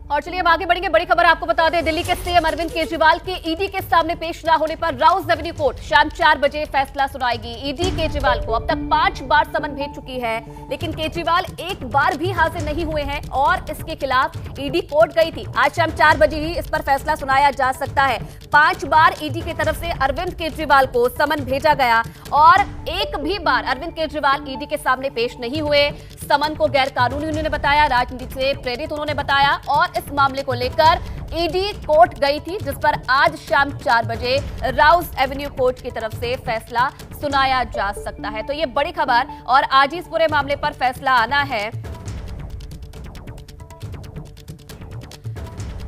और चलिए अब आगे बढ़ेंगे। बड़ी खबर आपको बता दें, दिल्ली के सीएम अरविंद केजरीवाल के ईडी के सामने पेश न होने पर राउज एवेन्यू कोर्ट शाम 4 बजे फैसला सुनाएगी। ईडी केजरीवाल को अब तक 5 बार समन भेज चुकी है, लेकिन केजरीवाल एक बार भी हाजिर नहीं हुए हैं और इसके खिलाफ ईडी कोर्ट गई थी। आज शाम 4 बजे ही इस पर फैसला सुनाया जा सकता है। 5 बार ईडी की तरफ से अरविंद केजरीवाल को समन भेजा गया और एक भी बार अरविंद केजरीवाल ईडी के सामने पेश नहीं हुए। समन को गैर कानूनी उन्होंने बताया, राजनीति से प्रेरित उन्होंने बताया और इस मामले को लेकर ईडी कोर्ट गई थी, जिस पर आज शाम 4 बजे राउज एवेन्यू कोर्ट की तरफ से फैसला सुनाया जा सकता है। तो ये बड़ी खबर और आज ही इस पूरे मामले पर फैसला आना है।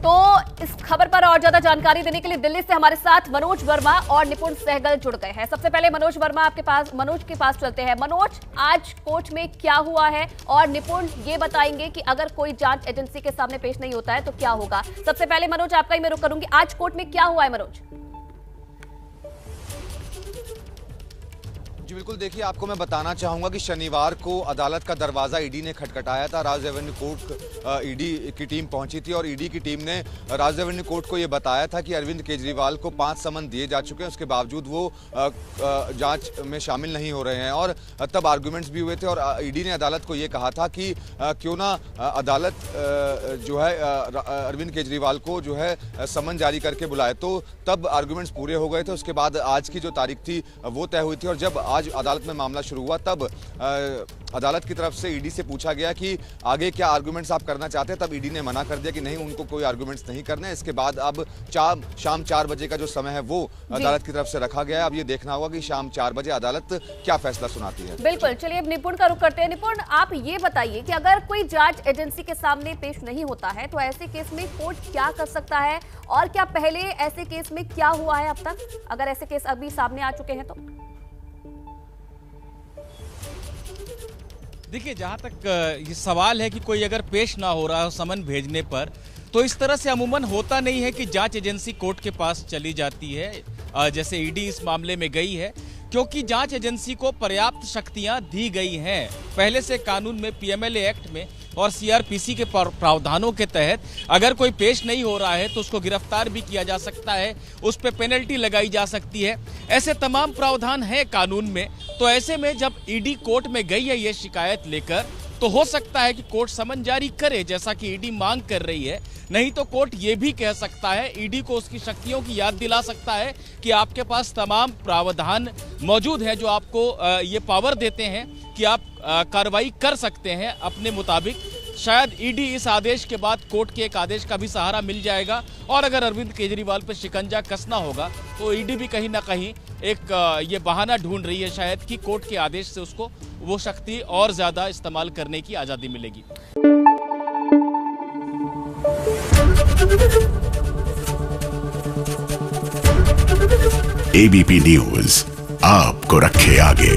तो इस खबर पर और ज्यादा जानकारी देने के लिए दिल्ली से हमारे साथ मनोज वर्मा और निपुण सहगल जुड़ गए हैं। सबसे पहले मनोज वर्मा मनोज के पास चलते हैं। मनोज, आज कोर्ट में क्या हुआ है और निपुण ये बताएंगे कि अगर कोई जांच एजेंसी के सामने पेश नहीं होता है तो क्या होगा। सबसे पहले मनोज आपका ही मैं रुख करूंगी, आज कोर्ट में क्या हुआ है मनोज? जी बिल्कुल, देखिए आपको मैं बताना चाहूंगा कि शनिवार को अदालत का दरवाजा ईडी ने खटखटाया था। राउज एवेन्यू कोर्ट ईडी की टीम पहुंची थी और ईडी की टीम ने राउज एवेन्यू कोर्ट को यह बताया था कि अरविंद केजरीवाल को 5 समन दिए जा चुके हैं, उसके बावजूद वो जांच में शामिल नहीं हो रहे हैं और तब आर्गूमेंट्स भी हुए थे और ईडी ने अदालत को ये कहा था कि क्यों ना अदालत जो है अरविंद केजरीवाल को जो है समन जारी करके बुलाए। तो तब आर्गूमेंट्स पूरे हो गए थे। उसके बाद आज की जो तारीख थी वो तय हुई थी और जब आज अदालत में मामला शुरू हुआ तब अदालत की तरफ से ईडी से पूछा गया कि आगे क्या आर्गुमेंट्स आप करना चाहते हैं। तब ईडी ने मना कर दिया कि नहीं, उनको कोई आर्गुमेंट्स नहीं करने। इसके बाद अब शाम 4 बजे का जो समय है वो अदालत की तरफ से रखा गया है। अब ये देखना होगा कि शाम 4 बजे अदालत क्या फैसला सुनाती है। बिल्कुल, चलिए अब निपुण का रुख करते हैं। निपुण, आप ये बताइए कि अगर कोई जांच एजेंसी के सामने पेश नहीं होता है तो ऐसे केस में कोर्ट क्या कर सकता है और क्या पहले ऐसे केस में क्या हुआ है अब तक, अगर ऐसे केस अभी सामने आ चुके हैं तो? देखिए, जहां तक ये सवाल है कि कोई अगर पेश ना हो रहा हो समन भेजने पर, तो इस तरह से अमूमन होता नहीं है कि जांच एजेंसी कोर्ट के पास चली जाती है जैसे ईडी इस मामले में गई है, क्योंकि जांच एजेंसी को पर्याप्त शक्तियां दी गई हैं। पहले से कानून में, पीएमएलए एक्ट में और सीआरपीसी के प्रावधानों के तहत अगर कोई पेश नहीं हो रहा है तो उसको गिरफ्तार भी किया जा सकता है, उस पर पेनल्टी लगाई जा सकती है। ऐसे तमाम प्रावधान हैं कानून में। तो ऐसे में जब ईडी कोर्ट में गई है ये शिकायत लेकर, तो हो सकता है कि कोर्ट समन जारी करे, जैसा कि ईडी मांग कर रही है। नहीं तो कोर्ट ये भी कह सकता है, ईडी को उसकी शक्तियों की याद दिला सकता है कि आपके पास तमाम प्रावधान मौजूद है जो आपको ये पावर देते हैं कि आप कार्रवाई कर सकते हैं अपने मुताबिक। शायद ईडी इस आदेश के बाद कोर्ट के एक आदेश का भी सहारा मिल जाएगा और अगर अरविंद केजरीवाल पर शिकंजा कसना होगा तो ईडी भी कहीं ना कहीं एक ये बहाना ढूंढ रही है शायद कि कोर्ट के आदेश से उसको वो शक्ति और ज्यादा इस्तेमाल करने की आजादी मिलेगी। एबीपी न्यूज आपको रखे आगे।